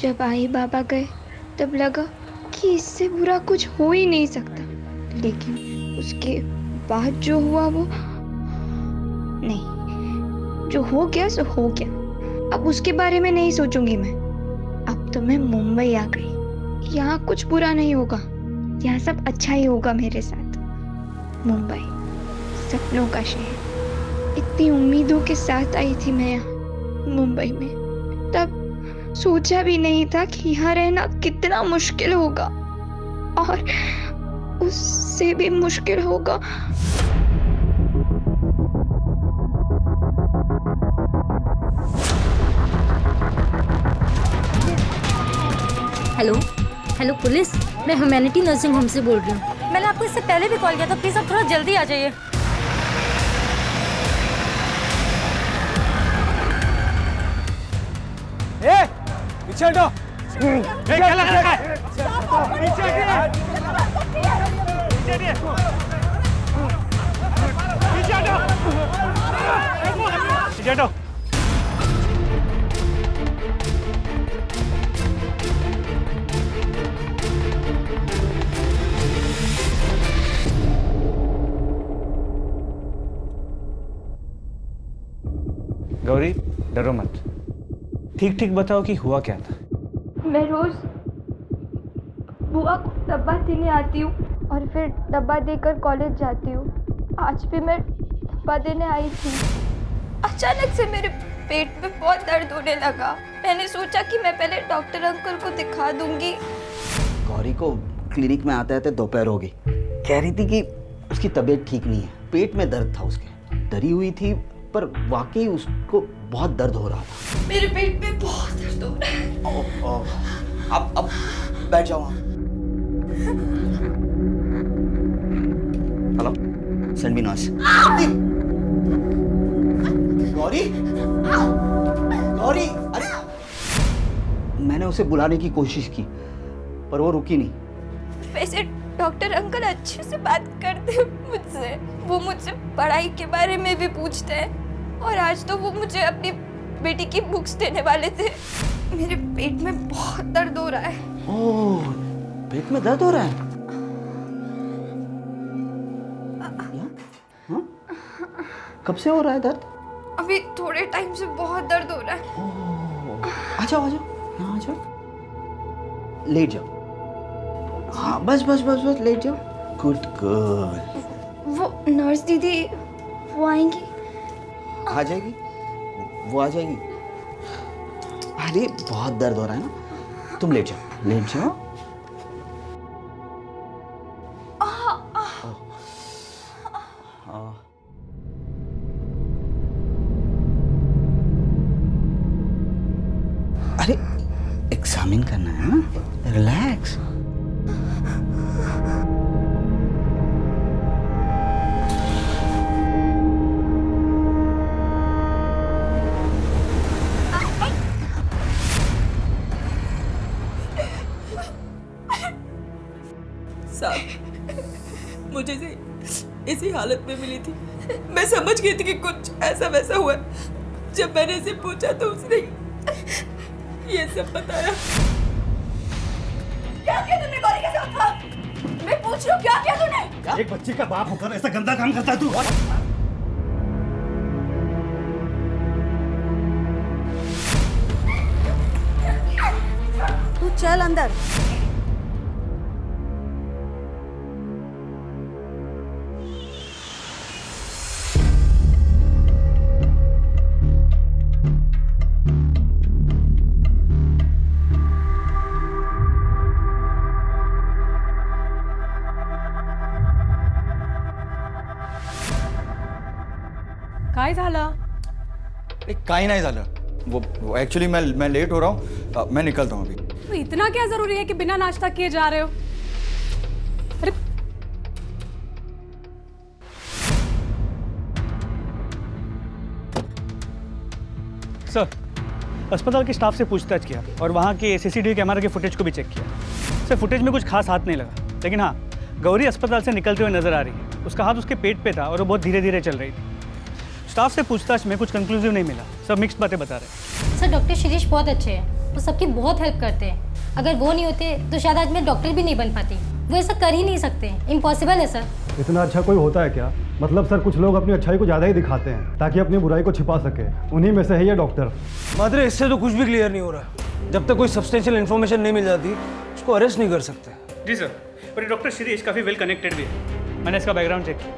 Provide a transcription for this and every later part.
जब आई बाबा गए तब लगा कि इससे बुरा कुछ हो ही नहीं सकता, लेकिन उसके बाद जो हुआ वो नहीं, जो हो गया सो हो गया। अब उसके बारे में नहीं सोचूंगी मैं। अब तो मैं मुंबई आ गई, यहाँ कुछ बुरा नहीं होगा, यहाँ सब अच्छा ही होगा मेरे साथ। मुंबई सपनों का शहर, इतनी उम्मीदों के साथ आई थी मैं यहाँ मुंबई में। तब सोचा भी नहीं था कि यहाँ रहना कितना मुश्किल होगा, और उससे भी मुश्किल होगा। हेलो हेलो पुलिस, मैं ह्यूमैनिटी नर्सिंग होम से बोल रही हूँ। मैंने आपको इससे पहले भी कॉल किया था, प्लीज आप थोड़ा जल्दी आ जाइए। पीछे हटो। क्या लग रहा है? पीछे हटिए। पीछे हटो। पीछे हटो। गौरी, डरो मत, ठीक ठीक बताओ कि हुआ क्या था। मैं रोज बुआ को डब्बा देने आती हूँ और फिर डब्बा देकर कॉलेज जाती हूँ। आज भी मैं डब्बा देने आई थी। अचानक से मेरे पेट में बहुत दर्द होने लगा। मैंने सोचा कि मैं पहले डॉक्टर अंकल को दिखा दूंगी। गौरी को क्लिनिक में आते आते दोपहर हो गई। कह रही थी कि उसकी तबीयत ठीक नहीं है, पेट में दर्द था उसके। डरी हुई थी, पर वाकई उसको बहुत दर्द हो रहा था। मेरे पेट में बहुत दर्द हो रहा है। अब बैठ जाओ। Hello, send me nurse. Gauri, Gauri, अरे मैंने उसे बुलाने की कोशिश की पर वो रुकी नहीं। वैसे डॉक्टर अंकल अच्छे से बात करते हैं मुझसे। वो मुझसे पढ़ाई के बारे में भी पूछते हैं, और आज तो वो मुझे अपनी बेटी की बुक्स देने वाले थे। मेरे पेट में बहुत दर्द हो रहा है। ओह, पेट में दर्द हो रहा है? हाँ? कब से हो रहा है दर्द? अभी थोड़े टाइम से बहुत दर्द हो रहा है। आ जाओ, यहाँ आ जाओ, लेट जाओ। हाँ, बस लेट जाओ। Good girl. वो नर्स दीदी वो आएंगी? आ जाएगी, वो आ जाएगी। अरे बहुत दर्द हो रहा है ना, तुम लेट जाओ। अरे एग्जामिन करना है ना, रिलैक्स। मुझे इसी हालत में मिली थी। मैं समझ गई थी कि कुछ ऐसा वैसा हुआ। जब मैंने इसे पूछा तो उसने ये सब बताया। क्या किया तूने गौरी के साथ? मैं पूछ रही हूँ, क्या किया तूने? एक बच्चे का बाप होकर ऐसा गंदा काम करता है तू? तू चल अंदर। काय झालं? काही नाही झालं। वो एक्चुअली मैं लेट हो रहा हूँ, मैं निकलता हूँ अभी। तो इतना क्या जरूरी है कि बिना नाश्ता किए जा रहे हो? अरे सर, अस्पताल के स्टाफ से पूछताछ किया और वहाँ के सीसीटीवी कैमरा के फुटेज को भी चेक किया। सर, फुटेज में कुछ खास हाथ नहीं लगा, लेकिन हाँ, गौरी अस्पताल से निकलते हुए नजर आ रही है। उसका हाथ उसके पेट पे था और वो बहुत धीरे धीरे चल रही थी। स्टाफ से पूछताछ में कुछ कंक्लूसिव नहीं मिला, सब मिक्स्ड बातें बता रहे हैं। सर डॉक्टर शिरीष बहुत अच्छे हैं। वो सबकी बहुत हेल्प करते हैं। अगर वो नहीं होते तो शायद आज मैं डॉक्टर भी नहीं बन पाती। वो ऐसा कर ही नहीं सकते, इम्पॉसिबल है सर। इतना अच्छा कोई होता है क्या? मतलब सर, कुछ लोग अपनी अच्छाई को ज़्यादा ही दिखाते हैं ताकि अपनी बुराई को छिपा सके। उन्हीं में से है ये डॉक्टर। मात्रे, इससे तो कुछ भी क्लियर नहीं हो रहा। जब तक कोई सब्सटेंशियल इन्फॉर्मेशन नहीं मिल जाती उसको अरेस्ट नहीं कर सकते। जी सर, और ये डॉक्टर शिरीष काफ़ी वेल कनेक्टेड भी है। मैंने इसका बैकग्राउंड चेक किया,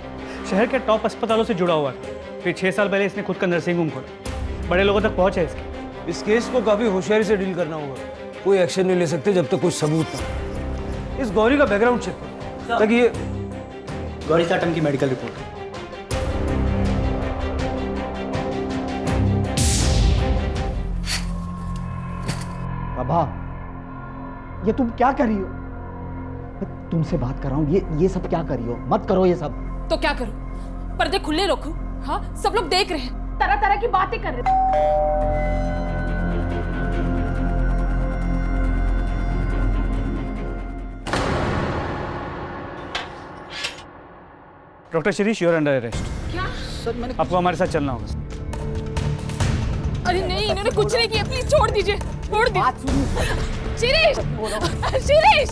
शहर के टॉप अस्पतालों से जुड़ा हुआ था। फिर 6 साल पहले इसने खुद का नर्सिंग होम खोला, बड़े लोगों तक पहुँच है इसकी। इस केस को काफ़ी होशियारी से डील करना होगा। कोई एक्शन नहीं ले सकते जब तक कुछ सबूत ना हो। इस गौरी का बैकग्राउंड चेक करो ताकि ये गौरी साटम की मेडिकल रिपोर्ट। बाबा, ये तुम क्या कर रही हो? मैं तुमसे बात कर रहा हूँ, ये सब क्या कर रही हो? मत करो ये सब। तो क्या करूं? पर्दे खुले रखूं? हाँ, सब लोग देख रहे हैं, तरह तरह की बातें कर रहे हैं। Doctor Shirish, you are under arrest. क्या? सर मैंने आपको हमारे साथ चलना होगा। अरे नहीं, इन्होंने कुछ नहीं किया, प्लीज छोड़ दीजिए, छोड़ दीजिए। बात सुनिए। शिरीष, शिरीष।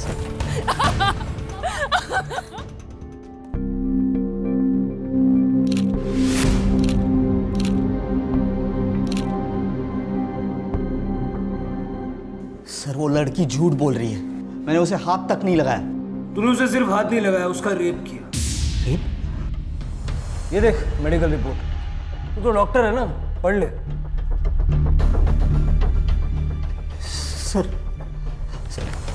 सर वो लड़की झूठ बोल रही है, मैंने उसे हाथ तक नहीं लगाया। तूने उसे सिर्फ हाथ नहीं लगाया, उसका रेप किया। रेप? ये देख मेडिकल रिपोर्ट। तू तो डॉक्टर है ना, पढ़ ले। सर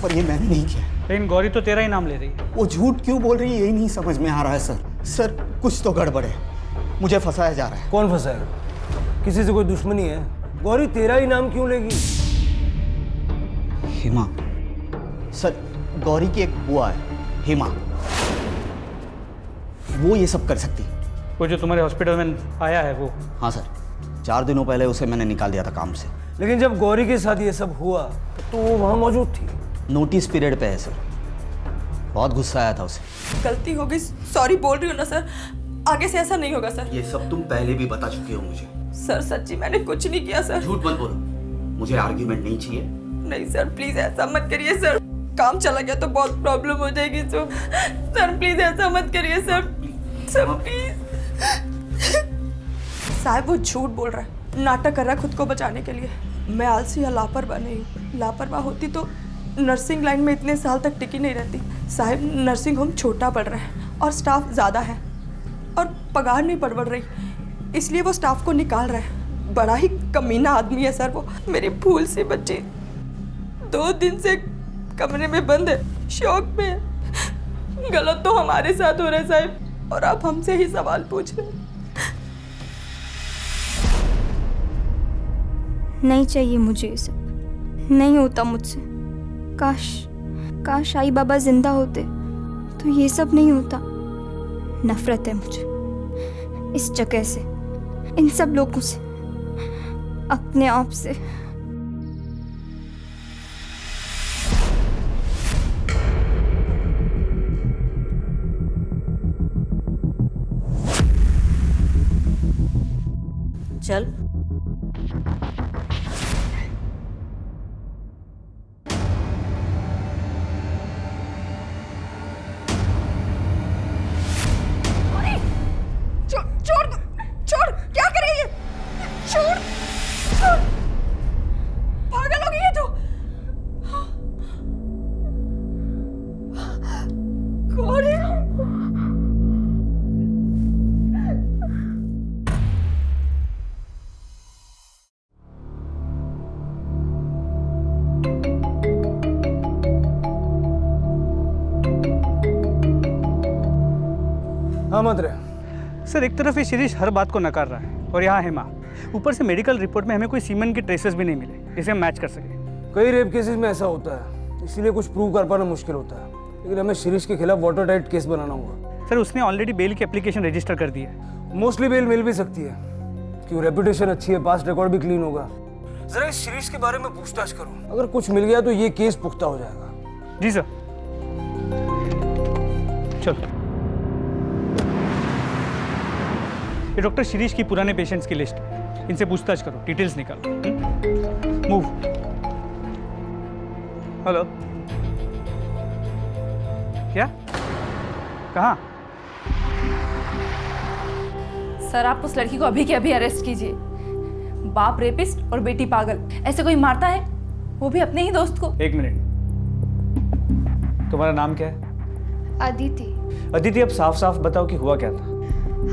पर ये मैंने नहीं किया। लेकिन गौरी तो तेरा ही नाम ले रही है। वो झूठ क्यों बोल रही है यही नहीं समझ में आ रहा है सर। कुछ तो गड़बड़ है, मुझे फंसाया जा रहा है। कौन फंसाएगा? किसी से कोई दुश्मनी है? गौरी तेरा ही नाम क्यों लेगी? हिमा, सर गौरी की एक बुआ है हिमा, वो ये सब कर सकती। वो जो तुम्हारे हॉस्पिटल में आया है वो? हाँ सर, 4 दिनों पहले उसे मैंने निकाल दिया था काम से। लेकिन जब गौरी के साथ ये सब हुआ तो वो वहाँ मौजूद थी। नोटिस पीरियड पे है सर, बहुत गुस्सा आया था उसे। गलती हो गई, सॉरी बोल रही हूँ ना सर, आगे से ऐसा नहीं होगा सर। ये सब तुम पहले भी बता चुके हो मुझे। सर सच्ची मैंने कुछ नहीं किया सर। झूठ मत बोलो, मुझे आर्ग्यूमेंट नहीं चाहिए। नहीं सर, प्लीज ऐसा मत करिए सर, काम चला गया तो बहुत प्रॉब्लम हो जाएगी। तो सर प्लीज ऐसा मत करिए सर, सर प्लीज। साहब वो झूठ बोल रहा है, नाटक कर रहा है खुद को बचाने के लिए। मैं आलसी या लापरवाह नहीं हूँ, लापरवाह होती तो नर्सिंग लाइन में इतने साल तक टिकी नहीं रहती। साहब नर्सिंग होम छोटा पड़ रहा है और स्टाफ ज़्यादा है और पगार नहीं बढ़ रही, इसलिए वो स्टाफ को निकाल रहा है। बड़ा ही कमीना आदमी है सर वो। मेरी भूल से बच्चे 2 दिन से कमरे में बंद है, शौक में है। गलत तो हमारे साथ हो रहा है साहब, और आप हमसे ही सवाल पूछ रहे हैं। नहीं चाहिए मुझे ये सब, नहीं होता मुझसे। काश आई बाबा जिंदा होते तो ये सब नहीं होता। नफरत है मुझे इस जगह से, इन सब लोगों से, अपने आप से। चल छोड़, क्या कर रही है? छोड़, पागल हो गई है तू। कौन है? हाँ मात्रे। सर एक तरफ ये शिरीष हर बात को नकार रहा है और यहाँ हेमा, ऊपर से मेडिकल रिपोर्ट में हमें कोई सीमेंट के ट्रेसेस भी नहीं मिले जिसे हम मैच कर सके। कई रेप केसेस में ऐसा होता है, इसीलिए कुछ प्रूव कर पाना मुश्किल होता है। लेकिन हमें शिरीष के खिलाफ वाटर टाइट केस बनाना होगा। सर उसने ऑलरेडी बेल की एप्लीकेशन रजिस्टर कर दी है। मोस्टली बेल मिल भी सकती है, क्यों रेपुटेशन अच्छी है, पास्ट रिकॉर्ड भी क्लीन होगा। जरा इस शिरीष के बारे में पूछताछ करो, अगर कुछ मिल गया तो ये केस पुख्ता हो जाएगा। जी सर। चलो, ये डॉक्टर शिरीष की पुराने पेशेंट्स की लिस्ट है, इनसे पूछताछ करो, डिटेल्स निकालो। मूव। हेलो, क्या? कहाँ? सर आप उस लड़की को अभी के अभी अरेस्ट कीजिए। बाप रेपिस्ट और बेटी पागल, ऐसे कोई मारता है? वो भी अपने ही दोस्त को। एक मिनट, तुम्हारा नाम क्या है? अदिति। अदिति, अब साफ साफ बताओ कि हुआ क्या था?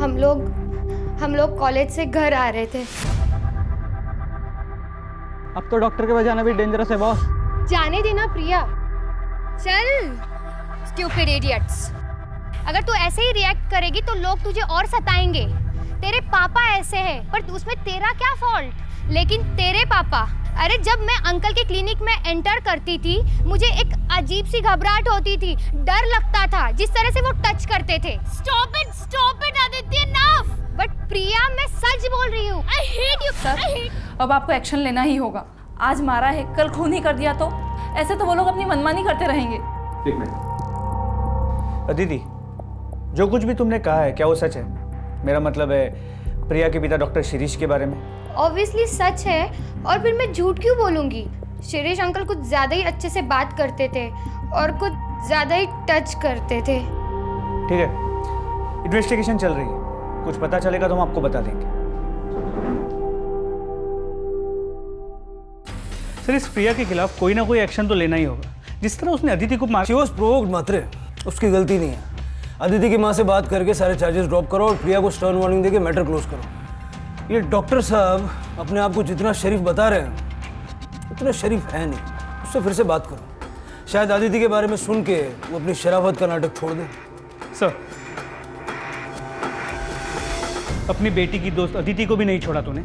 हम लोग कॉलेज से घर आ रहे थे। अब तो डॉक्टर के पास जाना भी डेंजरस है बॉस। जाने देना प्रिया। चल स्टूपिड इडियट्स, अगर तू ऐसे ही रिएक्ट करेगी तो लोग तुझे और सताएंगे। तेरे पापा ऐसे हैं, पर उसमें तेरा क्या फॉल्ट? लेकिन तेरे पापा, अरे जब मैं अंकल के क्लिनिक में एंटर करती थी मुझे एक अजीब सी घबराहट होती थी, डर लगता था जिस तरह से वो टच करते थे। Stop it Aditya, enough. But Priya मैं सच बोल रही हूँ, आई हेट यू सर। अब आपको एक्शन लेना ही होगा। आज मारा है, कल खून ही कर दिया तो ऐसे तो वो लोग अपनी मनमानी करते रहेंगे। एक मिनट, अदिति, जो कुछ भी तुमने कहा है क्या वो सच है? मेरा मतलब है प्रिया के पिता डॉक्टर शिरीष के बारे में। ऑब्वियसली सच है, और फिर मैं झूठ क्यों बोलूंगी? शिरीष अंकल कुछ ज्यादा ही अच्छे से बात करते थे और कुछ ज्यादा ही टच करते थे। ठीक है, इन्वेस्टिगेशन चल रही है, कुछ पता चलेगा तो हम आपको बता देंगे। सर, इस प्रिया के खिलाफ कोई ना कोई एक्शन तो लेना ही होगा। जिस तरह उसने अदिति को मार, शी वॉज प्रोवोक्ड मात्रे, उसकी गलती नहीं है। अदिति की माँ से बात करके सारे चार्जेस ड्रॉप करो और प्रिया को स्टर्न वार्निंग देके मैटर क्लोज करो। ये डॉक्टर साहब अपने आप को जितना शरीफ बता रहे हैं उतना शरीफ है नहीं। उससे फिर से बात करो, शायद अदिति के बारे में सुन के वो अपनी शराफत का नाटक छोड़ दे। सर, अपनी बेटी की दोस्त अदिति को भी नहीं छोड़ा तूने।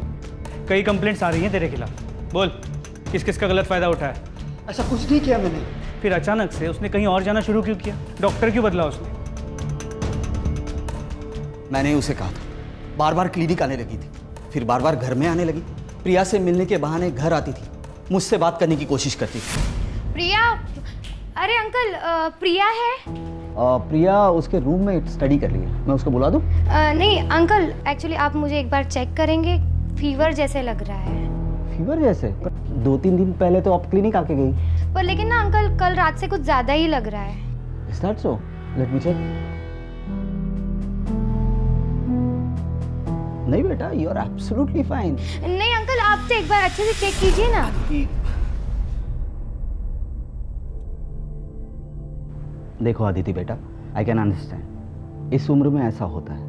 कई कंप्लेंट्स आ रही हैं तेरे खिलाफ, बोल किस किस का गलत फायदा उठाया? ऐसा कुछ नहीं किया मैंने। फिर अचानक से उसने कहीं और जाना शुरू क्यों किया? डॉक्टर क्यों बदला उसने? मैंने उसे कहा था, बार बार क्लिनिक आने लगी थी, फिर बार बार घर में आने लगी। प्रिया से मिलने के बहाने घर आती थी, मुझसे बात करने की कोशिश करती थी। प्रिया, अरे अंकल प्रिया है? प्रिया उसके रूम में स्टडी कर रही है, मैं उसको बुला दूं? नहीं अंकल, एक्चुअली आप मुझे एक बार चेक करेंगे, फीवर जैसे लग रहा है। फीवर जैसे? पर 2-3 दिन पहले तो आप क्लिनिक आके गई। पर लेकिन ना अंकल, कल रात से कुछ ज्यादा ही लग रहा है। Is that so? Let me check. नहीं बेटा, you are absolutely fine. नहीं अंकल, आप तो एक बार अच्छे से चेक कीजिए ना। देखो अदिति बेटा, आई कैन अंडरस्टैंड, इस उम्र में ऐसा होता है,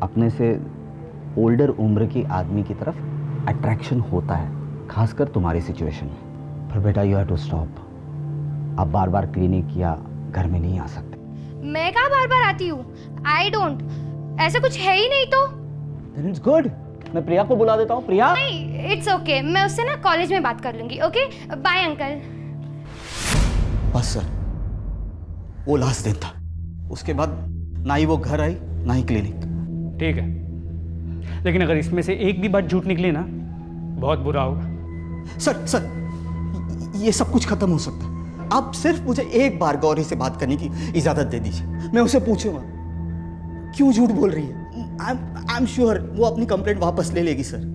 अपने से ओल्डर उम्र की आदमी की तरफ अट्रैक्शन होता है, खासकर तुम्हारी सिचुएशन में। पर बेटा यू हैव टू स्टॉप। आप बार बार क्लिनिक या घर में नहीं आ सकते। मैं कहाँ बार बार आती हूँ? आई डोंट, ऐसा कुछ है ही नहीं तो। Then it's good. मैं प्रिया को बुला देता हूँ। प्रिया? नहीं, इट्स ओके, मैं उससे ना कॉलेज में बात कर लूंगी। Okay, bye uncle. बस सर, वो लास्ट दिन था, उसके बाद ना ही वो घर आई ना ही क्लिनिक। ठीक है, लेकिन अगर इसमें से एक भी बात झूठ निकली ना, बहुत बुरा होगा। सर, ये सब कुछ खत्म हो सकता है। आप सिर्फ मुझे एक बार गौरी से बात करने की इजाजत दे दीजिए, मैं उसे पूछूंगा क्यों झूठ बोल रही है। आई एम श्योर वो अपनी कंप्लेंट वापस ले लेगी सर।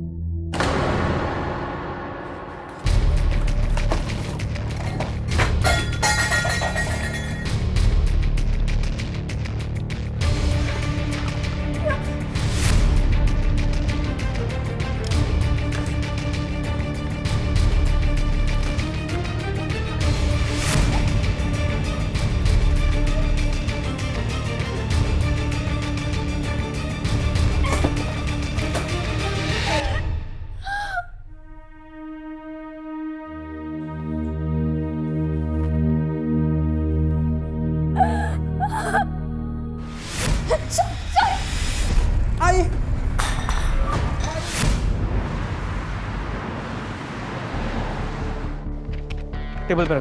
टेबल पर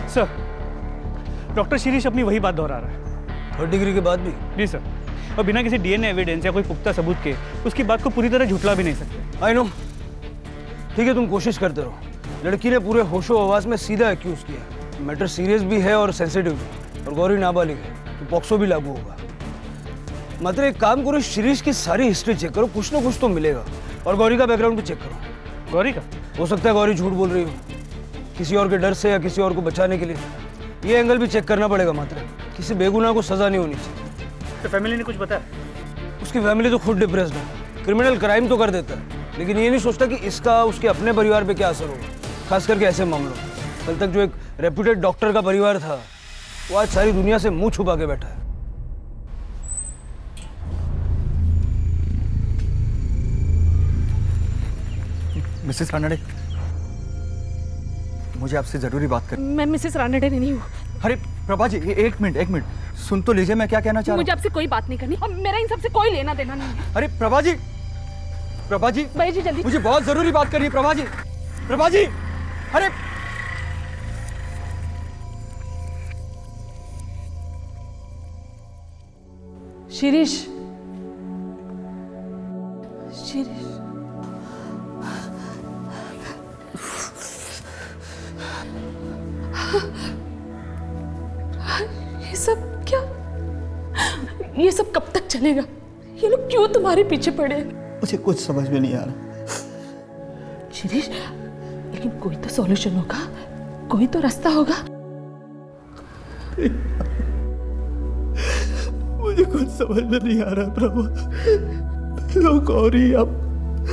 सर, डॉक्टर शिरीष अपनी वही बात दोहरा रहा है। 3rd डिग्री के बाद भी? जी सर, और बिना किसी डीएनए एविडेंस या कोई पुख्ता सबूत के उसकी बात को पूरी तरह झुठला भी नहीं सकते। आई नो, ठीक है तुम कोशिश करते रहो। लड़की ने पूरे होशो आवाज में सीधा एक्यूज किया। मैटर सीरियस भी है और सेंसिटिव भी, और गौरी नाबालिग है तो पॉक्सो भी लागू होगा। मात्र एक काम करो, शिरीष की सारी हिस्ट्री चेक करो, कुछ ना कुछ तो मिलेगा, और गौरी का बैकग्राउंड भी चेक करो। गौरी का? हो सकता है गौरी झूठ बोल रही हो, किसी और के डर से या किसी और को बचाने के लिए। ये एंगल भी चेक करना पड़ेगा मात्रा। किसी बेगुनाह को सजा नहीं होनी चाहिए। तो फैमिली ने कुछ बताया? उसकी फैमिली तो खुद डिप्रेस्ड है। क्रिमिनल क्राइम तो कर देता है, लेकिन ये नहीं सोचता कि इसका उसके अपने परिवार पे क्या असर होगा, खास करके ऐसे मामलों में। कल तक जो एक रेप्यूटेड डॉक्टर का परिवार था, वो आज सारी दुनिया से मुंह छुपा के बैठा है। मिसेस रानडे, मुझे आपसे जरूरी बात करनी। मैं मिसेस रानडे नहीं हूँ। अरे प्रभा जी, एक मिनट सुन तो लीजिए मैं क्या कहना चाह रहा हूँ। मुझे आपसे कोई बात नहीं करनी और मेरा इन सबसे कोई लेना देना नहीं है। अरे प्रभा जी भाई जी जल्दी, मुझे बहुत जरूरी बात करनी है। प्रभा जी अरे शिरीष ये सब कब तक चलेगा? ये लोग क्यों तुम्हारे पीछे पड़े हैं? मुझे कुछ समझ में नहीं आ रहा। शिरीष, लेकिन कोई तो सॉल्यूशन होगा, कोई तो रास्ता होगा। मुझे कुछ समझ में नहीं आ रहा प्रभा। लोग गौरी, अब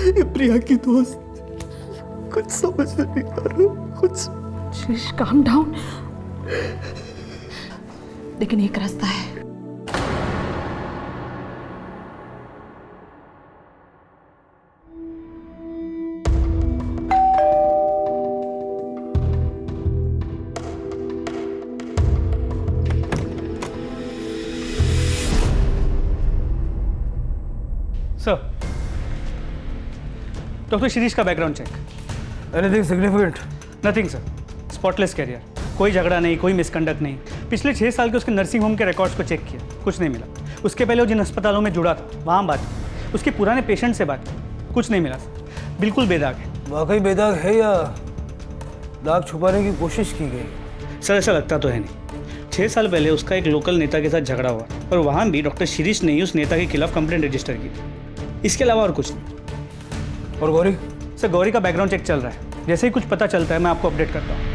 ये प्रिया की दोस्त, कुछ समझ में नहीं आ रहा कुछ। शिरीष काम डाउन, लेकिन एक रास्ता है। सर, डॉक्टर शिरीष का background check. Anything significant? Nothing sir, spotless career, कोई झगड़ा नहीं, कोई मिसकंडक्ट नहीं। पिछले 6 साल के उसके नर्सिंग होम के रिकॉर्ड्स को चेक किया, कुछ नहीं मिला। उसके पहले वो जिन अस्पतालों में जुड़ा था वहाँ बात की, उसके पुराने पेशेंट से बात की, कुछ नहीं मिला सर, बिल्कुल बेदाग है। वाकई बेदाग है या दाग छुपाने की कोशिश की गई? सर ऐसा लगता तो है नहीं। 6 साल पहले उसका एक लोकल नेता के साथ झगड़ा हुआ और वहाँ भी डॉक्टर शिरीष ने ही उस नेता के खिलाफ कंप्लेंट रजिस्टर की थी। इसके अलावा और कुछ नहीं। और गौरी? सर गौरी का बैकग्राउंड चेक चल रहा है, जैसे ही कुछ पता चलता है मैं आपको अपडेट करता हूँ।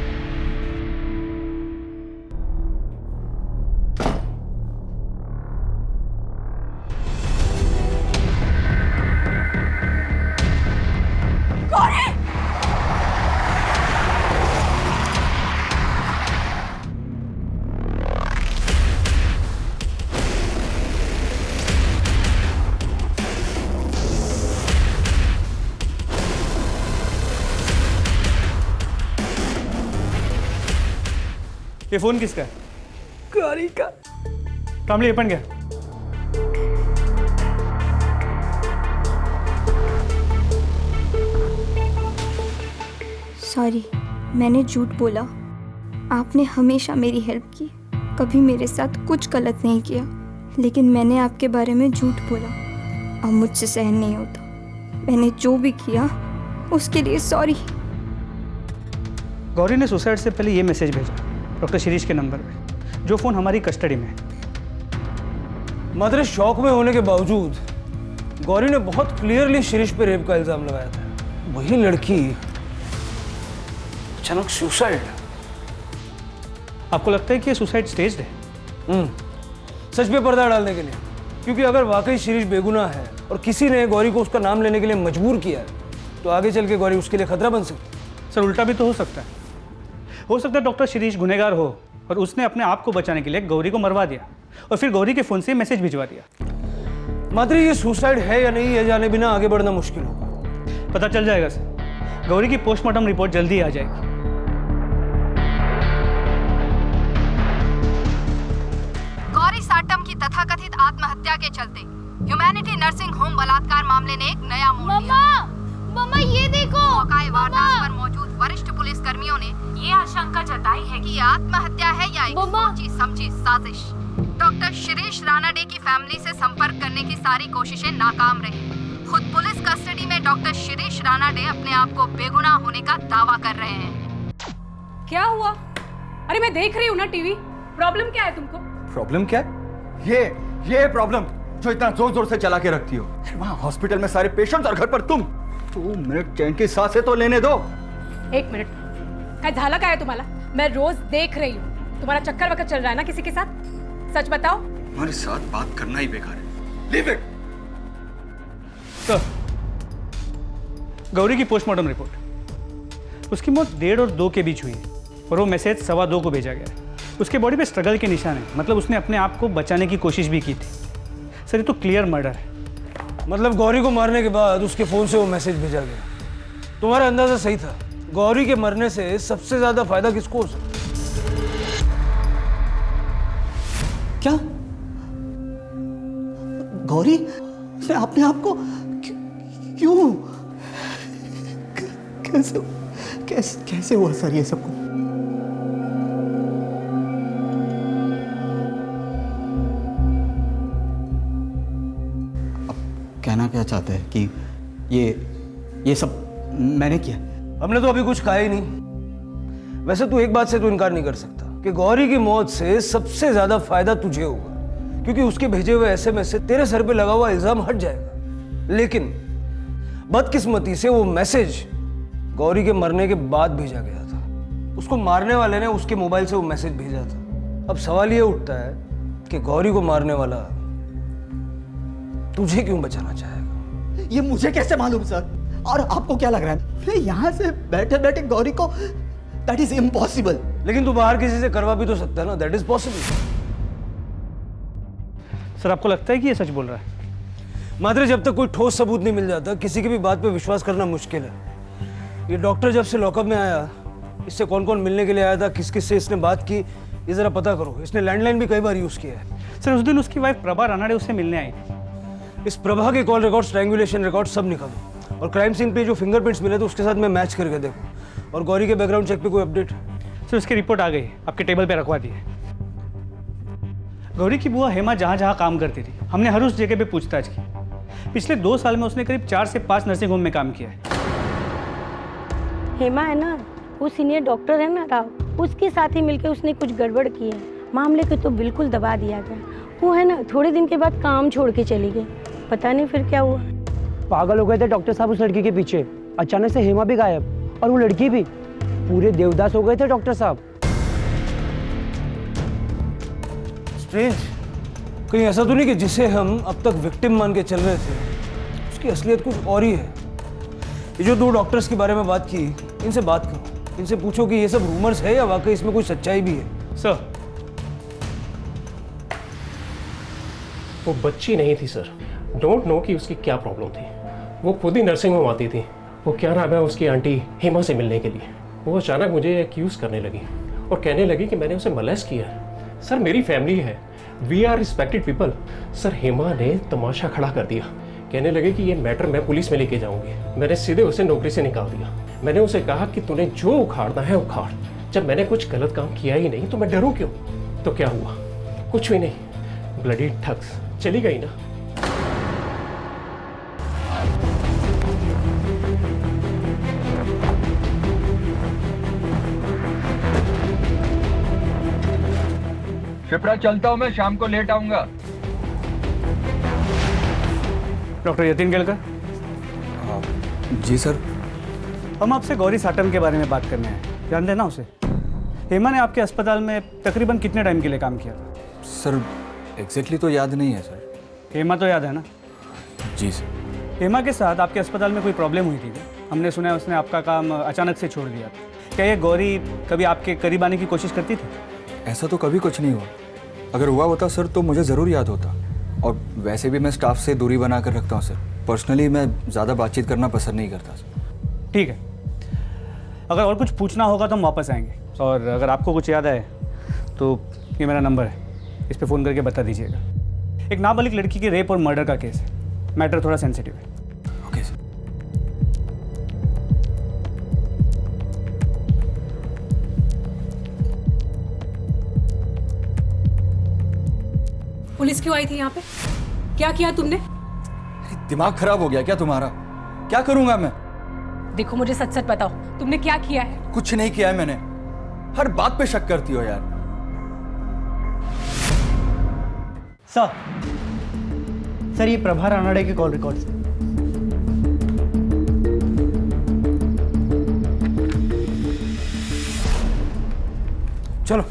ये फोन किसका है? गौरी का। कामली ये पन गया। सॉरी, मैंने झूठ बोला। आपने हमेशा मेरी हेल्प की, कभी मेरे साथ कुछ गलत नहीं किया, लेकिन मैंने आपके बारे में झूठ बोला। अब मुझसे सहन नहीं होता। मैंने जो भी किया उसके लिए सॉरी। गौरी ने सुसाइड से पहले ये मैसेज भेजा डॉक्टर शिरीष के नंबर पे, जो फ़ोन हमारी कस्टडी में है। मात्र शौक में होने के बावजूद गौरी ने बहुत क्लियरली शिरीष पे रेप का इल्जाम लगाया था। वही लड़की अचानक सुसाइड। आपको लगता है कि ये सुसाइड स्टेज्ड है? सच पे पर्दा डालने के लिए, क्योंकि अगर वाकई शिरीष बेगुनाह है और किसी ने गौरी को उसका नाम लेने के लिए मजबूर किया है, तो आगे चल के गौरी उसके लिए खतरा बन सकती है। सर उल्टा भी तो हो सकता है। हो सकता है डॉक्टर शिरीष गुनहगार हो और उसने अपने आप को बचाने के लिए गौरी को मरवा दिया और फिर गौरी के फ़ोन से मैसेज भिजवा दिया। मात्र ये सुसाइड है या नहीं, ये जाने बिना आगे बढ़ना मुश्किल होगा। पता चल जाएगा सर, गौरी की पोस्टमार्टम रिपोर्ट जल्दी ही आ जाएगी। गौरी साटम की तथाकथित आत्महत्या के चलते ह्यूमैनिटी नर्सिंग होम बलात्कार मामले ने एक नया मोड़ लिया। मम्मा ये देखो, मौके वारदात पर मौजूद वरिष्ठ पुलिस कर्मियों ने ये आशंका जताई है कि ये आत्महत्या है या एक सोची समझी साजिश। डॉक्टर शिरीष रानाडे की फैमिली से संपर्क करने की सारी कोशिशें नाकाम रही। खुद पुलिस कस्टडी में डॉक्टर शिरीष रानाडे अपने आप को बेगुनाह होने का दावा कर रहे हैं। क्या हुआ? अरे मैं देख रही हूँ ना टीवी। प्रॉब्लम क्या है तुमको? प्रॉब्लम क्या है? ये प्रॉब्लम जो इतना जोर जोर से चला के रखती हो। वहाँ हॉस्पिटल में सारे पेशेंट्स और घर पर तुम। 2 मिनट चैन की सांसें तो लेने दो। एक मिनिट, काय झालं काय तुम्हाला? मैं रोज देख रही हूँ तुम्हारा चक्कर वक्कर चल रहा है ना किसी के साथ, सच बताओ। हमारे साथ बात करना ही बेकार है, लीव इट। सर, गौरी की पोस्टमार्टम रिपोर्ट, उसकी मौत 1:30 और 2 के बीच हुई है और वो मैसेज 2:15 को भेजा गया है। उसके बॉडी पे स्ट्रगल के निशान हैं, मतलब उसने अपने आप को बचाने की कोशिश भी की थी। सर ये तो क्लियर मर्डर है। मतलब गौरी को मारने के बाद उसके फ़ोन से वो मैसेज भेजा गया। तुम्हारा अंदाज़ा सही था, गौरी के मरने से सबसे ज़्यादा फायदा किसको हो सकता? क्या गौरी से अपने आप को क्यों कैसे कैसे कैसे हुआ सर ये सब? कहना क्या चाहते हैं कि ये सब मैंने किया? हमने तो अभी कुछ कहा ही नहीं। वैसे तू एक बात से तो इनकार नहीं कर सकता कि गौरी की मौत से सबसे ज्यादा फायदा तुझे होगा, क्योंकि उसके भेजे हुए एसएमएस से तेरे सर पे लगा हुआ इल्जाम हट जाएगा। लेकिन बदकिस्मती से वो मैसेज गौरी के मरने के बाद भेजा गया था। उसको मारने वाले ने उसके मोबाइल से वो मैसेज भेजा था। अब सवाल ये उठता है कि गौरी को मारने वाला तुझे क्यों बचाना चाहेगा? ये मुझे कैसे मालूम सर? और आपको क्या लग रहा है मैं यहाँ से बैठे बैठे गौरी को? That is impossible. लेकिन तू बाहर किसी से करवा भी तो सकता है ना, दैट इज पॉसिबल। सर आपको लगता है कि ये सच बोल रहा है? मात्र जब तक कोई ठोस सबूत नहीं मिल जाता किसी की भी बात पे विश्वास करना मुश्किल है। ये डॉक्टर जब से लॉकअप में आया, इससे कौन कौन मिलने के लिए आया था, किस किस से इसने बात की, ये जरा पता करो। इसने लैंडलाइन भी कई बार यूज किया है। सर उस दिन उसकी वाइफ प्रभा रानाडे उससे मिलने आई थी। इस प्रभा के कॉल रिकॉर्ड, स्ट्रैंगुलेशन रिकॉर्ड सब निकालो और क्राइम सीन पे जो फिंगरप्रिंट्स मिले थे उसके साथ में मैच करके देखो। और गौरी के बैकग्राउंड चेक पे कोई अपडेट? सर उसकी रिपोर्ट आ गई, आपके टेबल पे रखवा दी है। गौरी की बुआ हेमा जहाँ जहाँ काम करती थी, हमने हर उस जगह पे पूछताछ की। पिछले 2 साल में उसने करीब 4 से 5 नर्सिंग होम में काम किया है। हेमा है ना, वो सीनियर डॉक्टर है ना राव, उसके साथ ही मिलकर उसने कुछ गड़बड़ की है। मामले को तो बिल्कुल दबा दिया गया। वो है ना, थोड़े दिन के बाद काम छोड़ के चली गई, पता नहीं फिर क्या हुआ। पागल हो गए थे डॉक्टर साहब उस लड़की के पीछे। अचानक से हेमा भी गायब और वो लड़की भी। पूरे देवदास हो गए थे डॉक्टर साहब। स्ट्रेंज, कहीं ऐसा तो नहीं कि जिसे हम अब तक विक्टिम मान के चल रहे थे उसकी असलियत कुछ और ही है? ये जो 2 डॉक्टर्स के बारे में बात की, इनसे बात करो, इनसे पूछो कि ये सब रूमर्स है या वाकई इसमें कोई सच्चाई भी है। सर वो बच्ची नहीं थी सर, डोंट नो कि उसकी क्या प्रॉब्लम थी। वो खुद ही नर्सिंग होम आती थी। वो क्या नाम है उसकी आंटी हेमा से मिलने के लिए। वो अचानक मुझे एक्यूज़ करने लगी और कहने लगी कि मैंने उसे मोलेस्ट किया है। सर मेरी फैमिली है, we are respected people. Sir Hema ने तमाशा खड़ा कर दिया, कहने लगे कि ये मैटर मैं पुलिस में लेके जाऊंगी। मैंने सीधे उसे नौकरी से निकाल दिया। मैंने उसे कहा कि तूने जो उखाड़ना है उखाड़, जब मैंने कुछ गलत काम किया ही नहीं तो मैं डरूं क्यों? तो क्या हुआ? कुछ भी नहीं, ब्लडी ठग्स, चली गई ना। शिप्रा चलता हूं मैं, शाम को लेट आऊंगा। डॉक्टर यतीन केलकर। जी सर। हम आपसे गौरी साटम के बारे में बात करने आए, जानते हैं ना उसे? हेमा ने आपके अस्पताल में तकरीबन कितने टाइम के लिए काम किया था? सर एग्जैक्टली तो याद नहीं है सर। हेमा तो याद है ना? जी सर। हेमा के साथ आपके अस्पताल में कोई प्रॉब्लम हुई थी क्या? हमने सुना है उसने आपका काम अचानक से छोड़ दिया। क्या ये गौरी कभी आपके करीब आने की कोशिश करती थी? ऐसा तो कभी कुछ नहीं हुआ। अगर हुआ होता सर तो मुझे ज़रूर याद होता। और वैसे भी मैं स्टाफ से दूरी बना कर रखता हूँ सर। पर्सनली मैं ज़्यादा बातचीत करना पसंद नहीं करता सर। ठीक है, अगर और कुछ पूछना होगा तो हम वापस आएंगे। और अगर आपको कुछ याद आए तो ये मेरा नंबर है, इस पर फ़ोन करके बता दीजिएगा। एक नाबालिग लड़की के रेप और मर्डर का केस है, मैटर थोड़ा सेंसिटिव है। Okay sir. पुलिस क्यों आई थी यहाँ पे? क्या किया तुमने? दिमाग खराब हो गया क्या तुम्हारा? क्या करूंगा मैं? देखो मुझे सच सच बताओ, तुमने क्या किया है? कुछ नहीं किया है मैंने। हर बात पे शक करती हो यार। सर ये प्रभा रानाडे के कॉल रिकॉर्ड्स। चलो।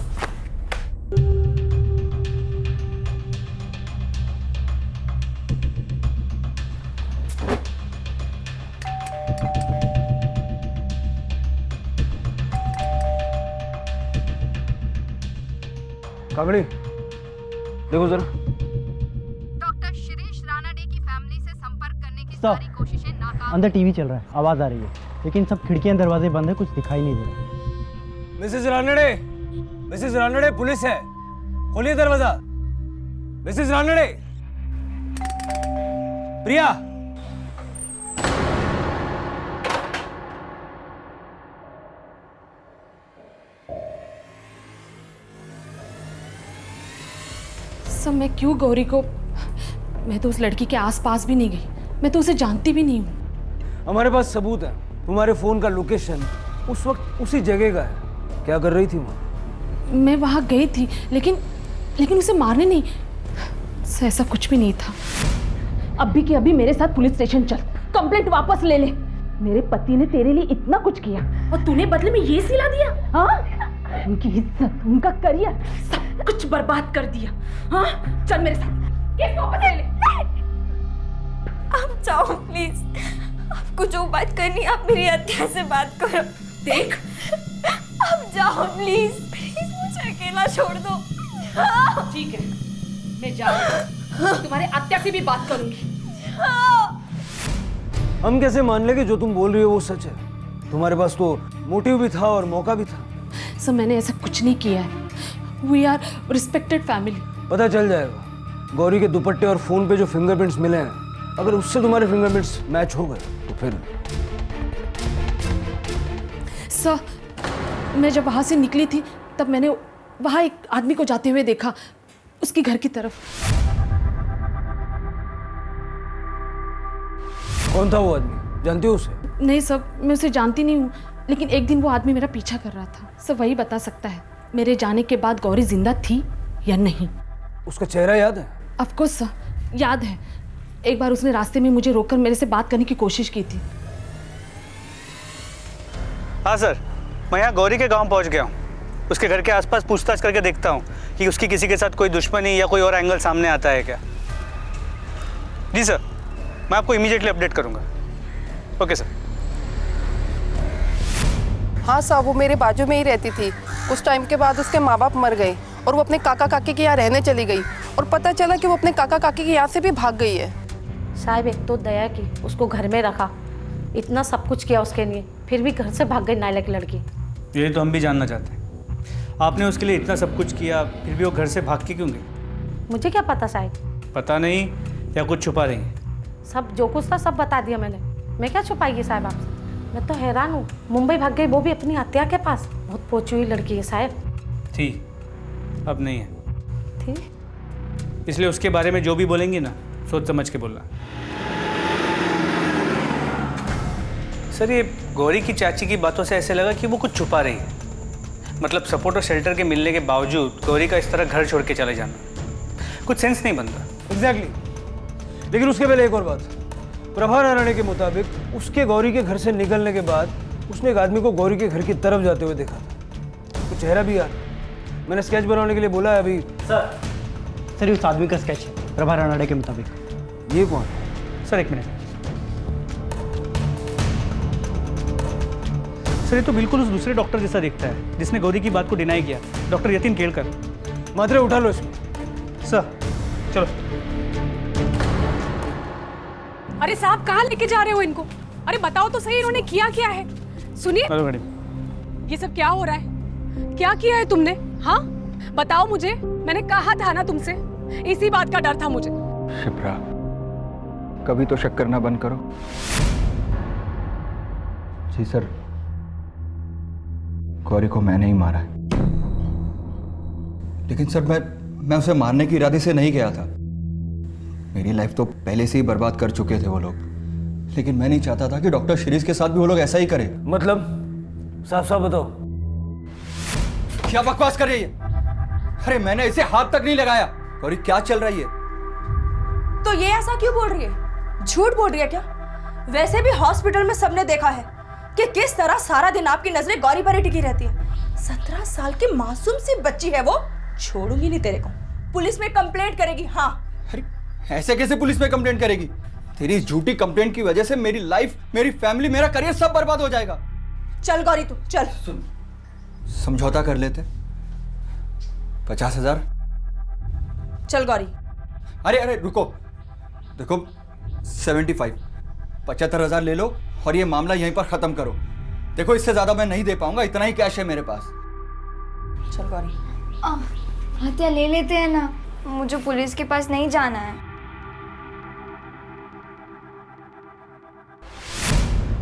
काकड़ी देखो जरा। डॉक्टर शिरीष रानाडे की फैमिली से संपर्क करने की सारी कोशिशें नाकाम। अंदर टीवी चल रहा है, आवाज आ रही है, लेकिन सब खिड़कियां दरवाजे बंद है, कुछ दिखाई नहीं दे रहा। मिसेस रानडे, पुलिस है, खोलिए दरवाजा। मिसेस रानडे, प्रिया। सब मैं क्यों गौरी को, मैं तो उस लड़की के आसपास भी नहीं गई, मैं तो उसे जानती भी नहीं हूँ। हमारे पास सबूत है, तुम्हारे फोन का लोकेशन उस वक्त उसी जगह का है। क्या कर रही थी वहाँ? मैं वहाँ गई थी, लेकिन उसे मारने नहीं, ऐसा कुछ भी नहीं था। अभी के अभी मेरे साथ पुलिस स्टेशन चल, कंप्लेंट वापस ले ले। मेरे पति ने तेरे लिए इतना कुछ किया और तूने बदले में ये सिला दिया। हाँ, उनकी इज्जत, उनका करियर, सब कुछ बर्बाद कर दिया। हाँ, चल मेरे साथ, केस वापस ले ले। आप जाओ प्लीज, आपको जो बात करनी है आप मेरी हत्या से बात करो। देख, आप जाओ प्लीज, प्लीज मुझे अकेला छोड़ दो। ठीक है, मैं जा रही हूँ, तुम्हारे आत्या से भी बात करूंगी। हम कैसे मान लेंगे जो तुम बोल रही हो वो सच है? तुम्हारे पास तो मोटिव भी था और मौका भी था। सर, मैंने ऐसा कुछ नहीं किया है। We are respected family. पता चल जाएगा। गौरी के दुपट्टे और फोन पे जो फिंगरप्रिंट्स मिले हैं, अगर उससे तुम्हारे फिंगरप्रिंट्स मैच हो गए तो फिर। सर, मैं जब वहां से निकली थी तब मैंने वहां एक आदमी को जाते हुए देखा, उसके घर की तरफ। कौन था वो आदमी? जानती हो उसे? नहीं सर, मैं उसे जानती नहीं हूँ, लेकिन एक दिन वो आदमी मेरा पीछा कर रहा था। सर, वही बता सकता है मेरे जाने के बाद गौरी जिंदा थी या नहीं। उसका चेहरा याद है? ऑफ कोर्स सर, याद है। एक बार उसने रास्ते में मुझे रोककर मेरे से बात करने की कोशिश की थी। हाँ सर, मैं यहाँ गौरी के गांव पहुँच गया हूँ। उसके घर के आसपास पूछताछ करके देखता हूँ कि उसकी किसी के साथ कोई दुश्मनी या कोई और एंगल सामने आता है क्या। जी सर, मैं आपको इमीडिएटली अपडेट करूँगा। Okay sir. हाँ साहब, वो मेरे बाजू में ही रहती थी। कुछ टाइम के बाद उसके माँ बाप मर गए और वो अपने काका काकी के यहाँ रहने चली गई और पता चला कि वो अपने काका काकी के यहाँ से भी भाग गई है। साहब, एक तो दया की, उसको घर में रखा, इतना सब कुछ किया उसके लिए, फिर भी घर से भाग गई नालायक लड़की। ये तो हम भी जानना चाहते हैं। आपने उसके लिए इतना सब कुछ किया, फिर भी वो घर से भाग के क्यों गई? मुझे क्या पता साहब। पता नहीं या कुछ छुपा रही है? सब जो कुछ था सब बता दिया मैंने। मैं क्या छुपाएगी साहब आपसे? मैं तो हैरान हूँ, मुंबई भाग गई, वो भी अपनी हत्या के पास। बहुत पोची हुई लड़की है साहब। थी, अब नहीं है। थी? इसलिए उसके बारे में जो भी बोलेंगी ना, सोच समझ के बोलना। सर, ये गौरी की चाची की बातों से ऐसे लगा कि वो कुछ छुपा रही है। मतलब सपोर्ट और शेल्टर के मिलने के बावजूद गौरी का इस तरह घर छोड़ के चले जाना कुछ सेंस नहीं बनता। एग्जैक्टली। लेकिन उसके पहले एक और बात। प्रभा रानाडे के मुताबिक उसके गौरी के घर से निकलने के बाद उसने एक आदमी को गौरी के घर की तरफ जाते हुए देखा था। तो चेहरा भी याद। मैंने स्केच बनाने के लिए बोला है अभी। सर, उस आदमी का स्केच है प्रभा रानाडे के मुताबिक। ये कौन? सर एक मिनट। सर, ये तो बिल्कुल उस दूसरे डॉक्टर जैसा दिखता है जिसने गौरी की बात को डिनाई किया, डॉक्टर यतीन केलकर। मात्रे उठा लो इसको। सर चलो। अरे साहब, कहाँ लेके जा रहे हो इनको? अरे बताओ तो सही, इन्होंने किया क्या है? सुनिए, ये सब क्या हो रहा है? क्या किया है तुमने? हाँ बताओ मुझे, मैंने कहा था ना तुमसे, इसी बात का डर था मुझे। शिप्रा, कभी तो शक करना बंद करो। जी सर, गौरी को मैंने ही मारा है। लेकिन सर, मैं उसे मारने की इरादे से नहीं गया था। मेरी लाइफ तो पहले से ही बर्बाद कर चुके थे वो लोग, लेकिन मैं नहीं चाहता था कि डॉक्टर शिरीष के साथ भी वो लोग ऐसा ही करें। मतलब साफ साफ बताओ। क्या बकवास कर रही है? अरे मैंने इसे हाथ तक नहीं लगाया। गौरी, क्या चल रही है? तो ये ऐसा क्यों बोल रही है? झूठ बोल रही है क्या? वैसे भी हॉस्पिटल में सबने देखा है कि किस तरह सारा दिन आपकी नजरें गौरी पर ही टिकी रहती है। 17 साल की मासूम सी बच्ची है वो। छोड़ूंगी नहीं तेरे को, पुलिस में कंप्लेंट करेगी। हाँ। अरे ऐसे कैसे पुलिस में कंप्लेंट करेगी? तेरी झूठी कंप्लेंट की वजह से मेरी लाइफ, मेरी फैमिली, मेरा करियर सब बर्बाद हो जाएगा। चल गौरी तू चल। सुन, समझौता कर लेते। 50,000। चल गौरी। अरे अरे रुको, देखो 75,000 ले लो और ये मामला यहीं पर खत्म करो। देखो इससे ज्यादा मैं नहीं दे पाऊंगा, इतना ही कैश है मेरे पास। चल गौरी। हत्या ले लेते हैं ना, मुझे पुलिस के पास नहीं जाना है।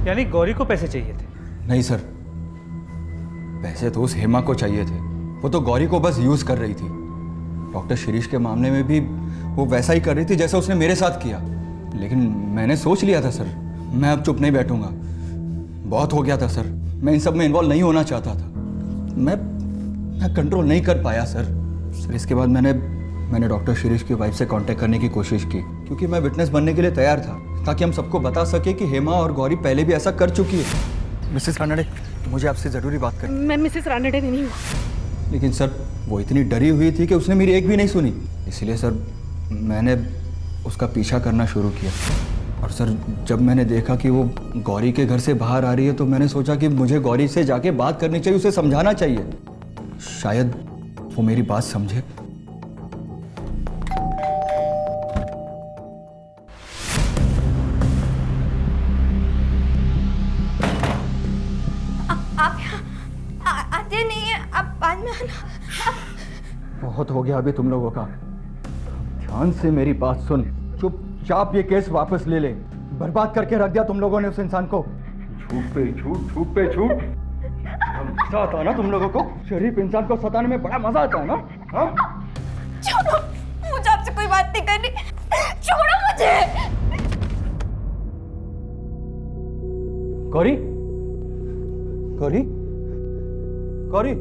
यानी गौरी को पैसे चाहिए थे? नहीं सर, पैसे तो उस हेमा को चाहिए थे। वो तो गौरी को बस यूज कर रही थी। डॉक्टर शिरीष के मामले में भी वो वैसा ही कर रही थी जैसा उसने मेरे साथ किया। लेकिन मैंने सोच लिया था सर, मैं अब चुप नहीं बैठूंगा। बहुत हो गया था सर, मैं इन सब में इन्वॉल्व नहीं होना चाहता था। मैं कंट्रोल नहीं कर पाया सर। इसके बाद मैंने डॉक्टर शिरीष की वाइफ से कांटेक्ट करने की कोशिश की, क्योंकि मैं विटनेस बनने के लिए तैयार था, ताकि हम सबको बता सके कि हेमा और गौरी पहले भी ऐसा कर चुकी है। मिसेस रानडे, मुझे आपसे ज़रूरी बात करनी। मैं मिसेस रानडे नहीं हूँ। लेकिन सर वो इतनी डरी हुई थी कि उसने मेरी एक भी नहीं सुनी। इसलिए सर मैंने उसका पीछा करना शुरू किया। और सर जब मैंने देखा कि वो गौरी के घर से बाहर आ रही है, तो मैंने सोचा कि मुझे गौरी से जाके बात करनी चाहिए, उसे समझाना चाहिए। शायद वो मेरी बात समझे। आप आते नहीं है, आप बाद में आना। बहुत हो गया अभी तुम लोगों का। ध्यान से मेरी बात सुन, चुपचाप ये केस वापस ले ले। बर्बाद करके रख दिया तुम लोगों ने उस इंसान को। झूठ पे झूठ, झूठ पे झूठ। मजा आता है ना तुम लोगों को? शरीफ इंसान को सताने में बड़ा मजा आता है ना? हाँ? छोड़ो, मुझे आपसे कोई बात नहीं करनी। छोड़ो मुझे। गौरी, गौरी, गौरी।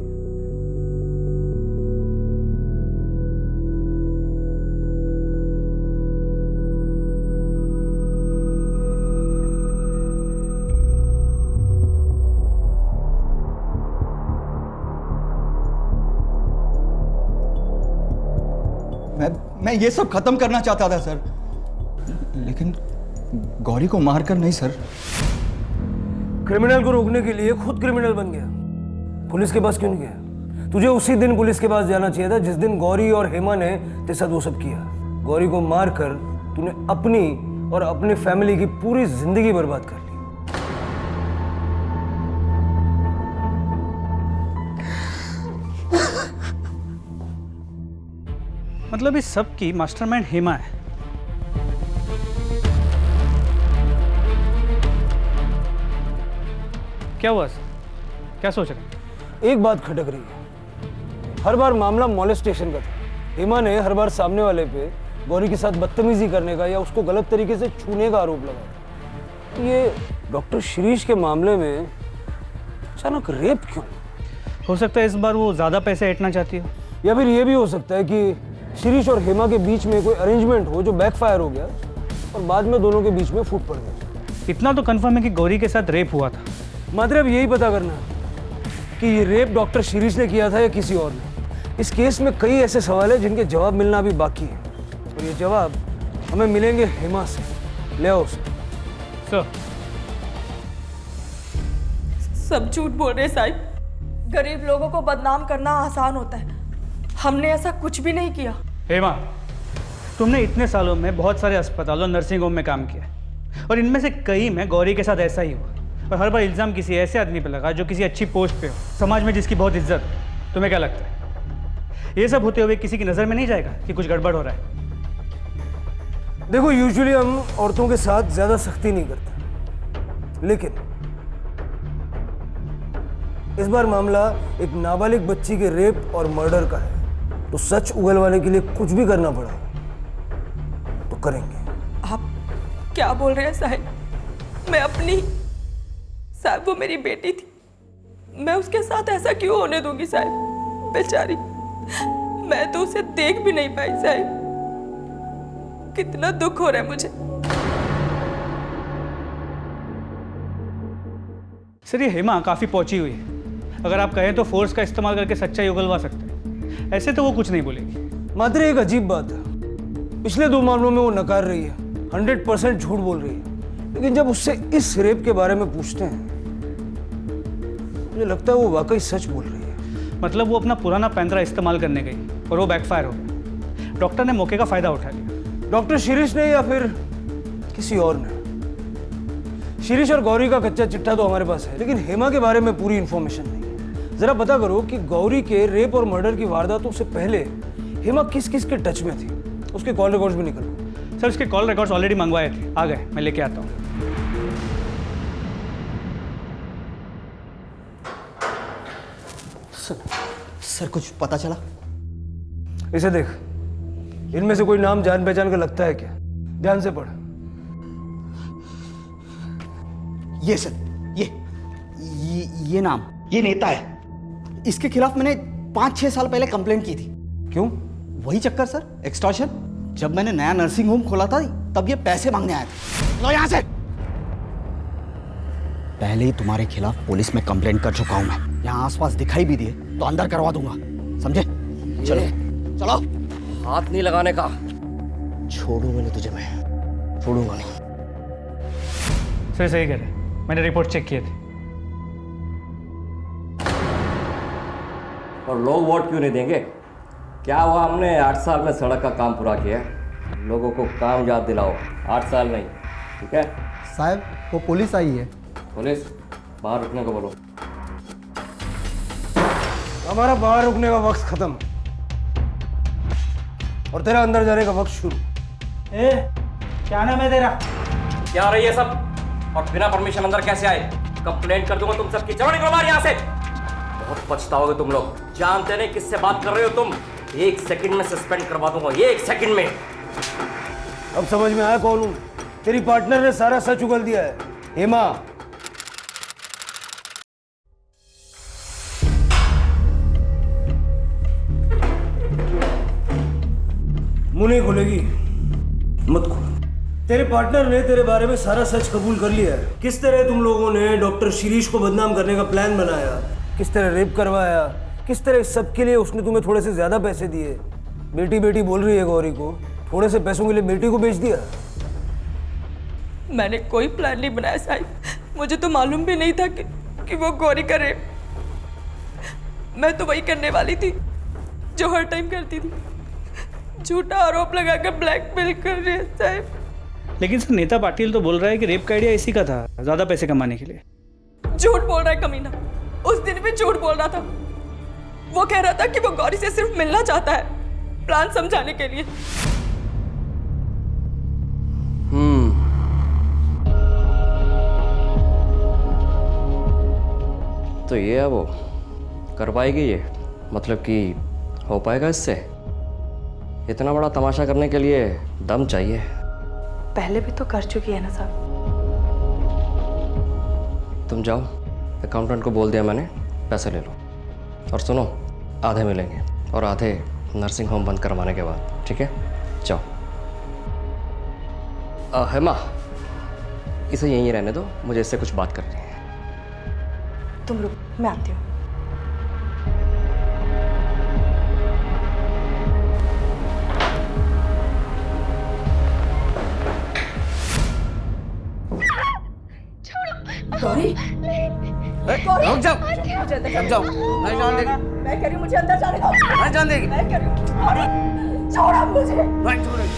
मैं ये सब खत्म करना चाहता था सर, लेकिन गौरी को मारकर नहीं सर। क्रिमिनल को रोकने के लिए खुद क्रिमिनल बन गया। पुलिस के पास क्यों नहीं गया? तुझे उसी दिन पुलिस के पास जाना चाहिए था जिस दिन गौरी और हेमा ने तेरे साथ वो सब किया। गौरी को मारकर तूने अपनी और अपने फैमिली की पूरी जिंदगी बर्बाद कर ली। मतलब इस सब की मास्टरमाइंड हेमा है? क्या हुआ सर? क्या सोच रहे? एक बात खटक रही है। हर बार मामला मॉलेस्टेशन का था। हेमा ने हर बार सामने वाले पे गौरी के साथ बदतमीजी करने का या उसको गलत तरीके से छूने का आरोप लगाया। ये डॉक्टर शिरीष के मामले में अचानक रेप क्यों? हो सकता है इस बार वो ज्यादा पैसे ऐंठना चाहती हो, या फिर ये भी हो सकता है कि शिरीष और हेमा के बीच में कोई अरेंजमेंट हो जो बैकफायर हो गया और बाद में दोनों के बीच में फूट पड़ गई। इतना तो कंफर्म है कि गौरी के साथ रेप हुआ था। मतलब यही पता करना कि ये रेप डॉक्टर शिरीष ने किया था या किसी और ने। इस केस में कई ऐसे सवाल हैं जिनके जवाब मिलना अभी बाकी है, और ये जवाब हमें मिलेंगे हेमा से। ले आओ उसे। सर, सब झूठ बोल रहे साहिब। गरीब लोगों को बदनाम करना आसान होता है। हमने ऐसा कुछ भी नहीं किया। हेमा, तुमने इतने सालों में बहुत सारे अस्पतालों, नर्सिंग होम में काम किया, और इनमें से कई में गौरी के साथ ऐसा ही हुआ। और हर बार इल्ज़ाम किसी ऐसे आदमी पे लगा जो किसी अच्छी पोस्ट पे हो, समाज में जिसकी बहुत इज्जत हो। तुम्हें क्या लगता है ये सब होते हुए किसी की नज़र में नहीं जाएगा कि कुछ गड़बड़ हो रहा है? देखो, यूजुअली हम औरतों के साथ ज़्यादा सख्ती नहीं करते, लेकिन इस बार मामला एक नाबालिग बच्ची के रेप और मर्डर का है, तो सच उगलवाने के लिए कुछ भी करना पड़ा तो करेंगे। आप क्या बोल रहे हैं साहिब? मैं अपनी साहिब, वो मेरी बेटी थी, मैं उसके साथ ऐसा क्यों होने दूंगी साहिब? बेचारी, मैं तो उसे देख भी नहीं पाई साहिब। कितना दुख हो रहा है मुझे। सर, ये हेमा काफ़ी पहुंची हुई है। अगर आप कहें तो फोर्स का इस्तेमाल करके सच्चाई उगलवा सकते हैं। ऐसे तो वो कुछ नहीं बोलेगी। मात्र एक अजीब बात है, पिछले 2 मामलों में वो नकार रही है, 100% झूठ बोल रही है, लेकिन जब उससे इस रेप के बारे में पूछते हैं मुझे लगता है वो वाकई सच बोल रही है। मतलब वो अपना पुराना पैंतरा इस्तेमाल करने गई और वो बैकफायर हो गया। डॉक्टर ने मौके का फायदा उठा लिया। डॉक्टर शिरीष ने या फिर किसी और ने? शिरीष और गौरी का कच्चा चिट्ठा तो हमारे पास है, लेकिन हेमा के बारे में पूरी इंफॉर्मेशन नहीं है। जरा पता करो कि गौरी के रेप और मर्डर की वारदातों से पहले हेमा किस किस के टच में थी। उसके कॉल रिकॉर्ड्स भी निकलो। सर उसके कॉल रिकॉर्ड्स ऑलरेडी मंगवाए थे, आ गए, मैं लेके आता हूँ। सर कुछ पता चला? इसे देख, इनमें से कोई नाम जान पहचान का लगता है क्या? ध्यान से पढ़। ये सर, ये नाम, ये नेता है। इसके खिलाफ मैंने 5-6 साल पहले कंप्लेंट की थी। क्यों? वही चक्कर सर, एक्सटॉर्शन। जब मैंने नया नर्सिंग होम खोला था तब ये पैसे मांगने आए थे। लो यहाँ से। पहले ही तुम्हारे खिलाफ पुलिस में कंप्लेंट कर चुका हूं मैं। यहाँ आसपास दिखाई भी दिए तो अंदर करवा दूंगा, समझे? चलो चलो। हाथ नहीं लगाने का। छोड़ूंगा नहीं तुझे, मैं छोड़ूंगा नहीं। सर सही कह रहे, मैंने रिपोर्ट चेक किए थे। और लोग वोट क्यों नहीं देंगे? क्या हुआ, हमने 8 साल में सड़क का काम पूरा किया है। लोगों को काम याद दिलाओ, 8 साल नहीं, ठीक है? साहब वो पुलिस आई है। पुलिस? बाहर रुकने को बोलो। हमारा बाहर रुकने का वक्त खत्म और तेरा अंदर जाने का वक्त शुरू। क्या नाम है तेरा? क्या रही है सब, और बिना परमिशन अंदर कैसे आए? कंप्लेंट कर दूंगा तुम सबकी। चलो निकलो बाहर यहाँ से। बहुत पछताओगे तुम लोग। जानते नहीं किससे बात कर रहे हो तुम। 1 सेकंड में सस्पेंड करवा दूंगा, 1 सेकंड में। अब समझ में आया कौन हूं? तेरी पार्टनर ने सारा सच उगल दिया है, हेमा। मुंह नहीं खोलेगी? मत खोल। तेरे पार्टनर ने तेरे बारे में सारा सच कबूल कर लिया है। किस तरह तुम लोगों ने डॉक्टर शिरीष को बदनाम करने का प्लान बनाया, किस तरह रेप करवाया, किस तरह इस सब के लिए उसने तुम्हें थोड़े से ज्यादा पैसे दिए। बेटी बेटी बोल रही है गौरी को, थोड़े से पैसों के लिए बेटी को बेच दिया। मैंने कोई प्लान नहीं बनाया साहिब। मुझे तो मालूम भी नहीं था कि वो गौरी का रेप। मैं तो वही करने वाली थी जो हर टाइम करती थी, झूठा आरोप लगाकर ब्लैकमेल कर रही है साहिब। लेकिन सर नेता पाटिल तो बोल रहा है कि रेप का आइडिया इसी का था, ज्यादा पैसे कमाने के लिए। झूठ बोल रहा है कमीना। उस दिन भी झूठ बोल रहा था। वो कह रहा था कि वो गौरी से सिर्फ मिलना चाहता है, प्लान समझाने के लिए। तो ये है वो, कर पाएगी ये? मतलब कि हो पाएगा इससे? इतना बड़ा तमाशा करने के लिए दम चाहिए। पहले भी तो कर चुकी है ना साहब। तुम जाओ, अकाउंटेंट को बोल दिया मैंने, पैसे ले लो। और सुनो, आधे मिलेंगे और आधे नर्सिंग होम बंद करवाने के बाद, ठीक है? जाओ। हेमा, इसे यहीं रहने दो, मुझे इससे कुछ बात करनी है। तुम रुक, मैं आती हूँ। गौरी, रुक जाओ, रुक जाओ। नहीं जान देगी। मैं कह रही हूँ मुझे अंदर जाने दो। नहीं जान देगी। मैं कह रही हूँ छोड़ो मुझे। नहीं छोड़ेगी।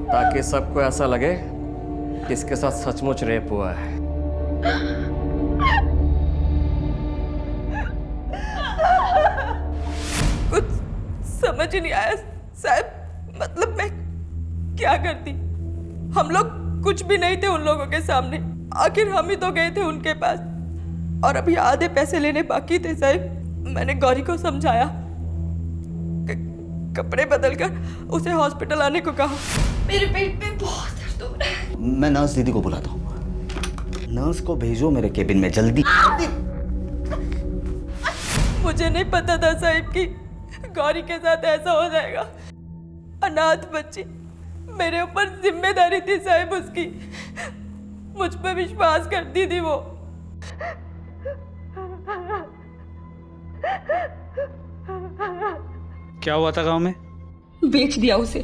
ताकि सबको ऐसा लगे कि इसके साथ सचमुच रेप हुआ है। कुछ समझ ही नहीं आया साहब। मतलब मैं क्या करती? हम लोग कुछ भी नहीं थे उन लोगों के सामने। आखिर हम ही तो गए थे उनके पास, और अभी आधे पैसे लेने बाकी थे साहब। मैंने गौरी को समझाया, कपड़े बदलकर उसे हॉस्पिटल आने को कहा। मेरे पेट में बहुत दर्द हो रहा है। मैं नर्स दीदी को बुलाता हूँ। नर्स को भेजो मेरे केबिन में जल्दी। मुझे नहीं पता था साहिब कि गौरी के साथ ऐसा हो जाएगा। अनाथ बच्ची मेरे ऊपर जिम्मेदारी थी साहब उसकी, मुझ पर विश्वास करती थी वो। क्या हुआ था गांव में? बेच दिया उसे।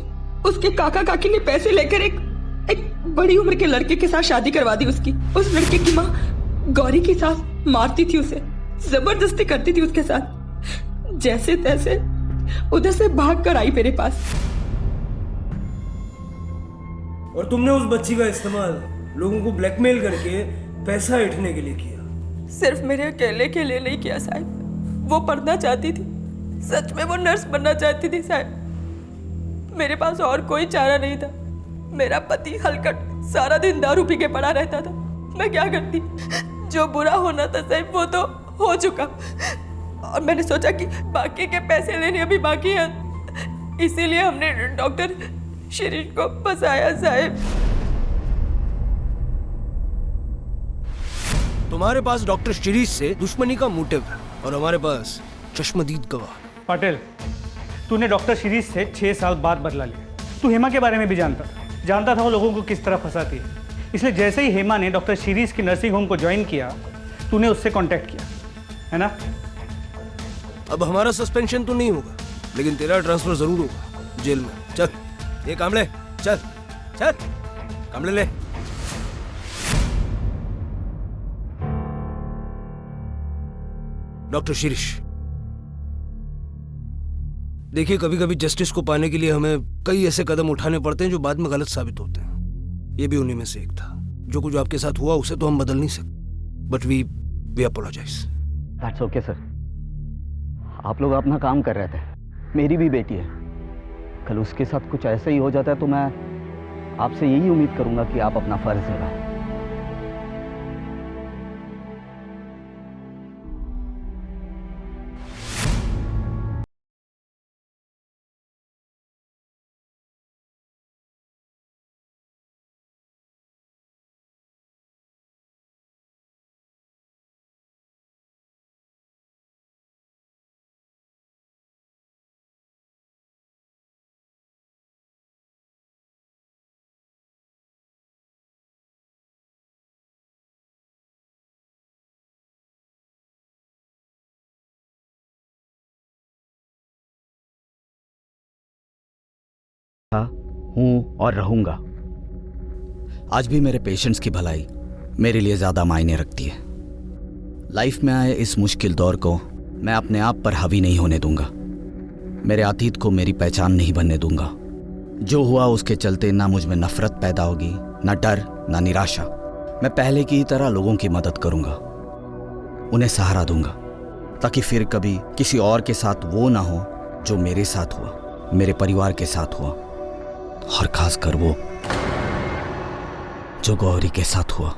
उसके काका काकी ने पैसे लेकर एक बड़ी उम्र के लड़के के साथ शादी करवा दी उसकी। उस लड़के की माँ गौरी की सास मारती थी उसे, जबरदस्ती करती थी उसके साथ। जैसे तैसे उधर से भाग कर आई मेरे पास। और तुमने उस बच्ची का इस्तेमाल लोगों को ब्लैकमेल करके पैसा ऐंठने के लिए किया। सिर्फ मेरे अकेले के लिए नहीं किया साहब, वो पढ़ना चाहती थी, सच में वो नर्स बनना चाहती थी साहब। मेरे पास और कोई चारा नहीं था। मेरा पति हलकट सारा दिन दारू पी के पड़ा रहता था। मैं क्या करती? जो बुरा होना था साहब वो तो हो चुका, और मैंने सोचा कि बाकी के पैसे लेने अभी बाकी हैं, इसीलिए हमने डॉक्टर शिरीष को फंसाया साहब। तुम्हारे पास डॉक्टर शिरीष से दुश्मनी का मोटिव है और हमारे पास चश्मदीद गवाह। पटेल, तूने डॉक्टर शिरीष से 6 साल बाद बदला लिया। तू हेमा के बारे में भी जानता था वो लोगों को किस तरह फंसाती है। इसलिए जैसे ही हेमा ने डॉक्टर शिरीष की नर्सिंग होम को ज्वाइन किया, तूने उससे कांटेक्ट किया, है ना? अब हमारा सस्पेंशन तो नहीं होगा, लेकिन तेरा ट्रांसफर जरूर होगा जेल में। चल ये कामले, चल चल कामले ले। डॉक्टर शिरीष, देखिए कभी कभी जस्टिस को पाने के लिए हमें कई ऐसे कदम उठाने पड़ते हैं जो बाद में गलत साबित होते हैं। ये भी उन्हीं में से एक था। जो कुछ आपके साथ हुआ उसे तो हम बदल नहीं सकते, but we apologise. That's okay sir. आप लोग अपना काम कर रहे थे, मेरी भी बेटी है। कल उसके साथ कुछ ऐसा ही हो जाता है तो मैं आपसे यही उम्मीद करूंगा कि आप अपना फर्ज निभाएं। हूं और रहूंगा। आज भी मेरे पेशेंट्स की भलाई मेरे लिए ज्यादा मायने रखती है। लाइफ में आए इस मुश्किल दौर को मैं अपने आप पर हावी नहीं होने दूंगा। मेरे अतीत को मेरी पहचान नहीं बनने दूंगा। जो हुआ उसके चलते ना मुझ में नफरत पैदा होगी, ना डर, ना निराशा। मैं पहले की ही तरह लोगों की मदद करूंगा, उन्हें सहारा दूंगा, ताकि फिर कभी किसी और के साथ वो ना हो जो मेरे साथ हुआ, मेरे परिवार के साथ हुआ, और खासकर वो जो गौरी के साथ हुआ।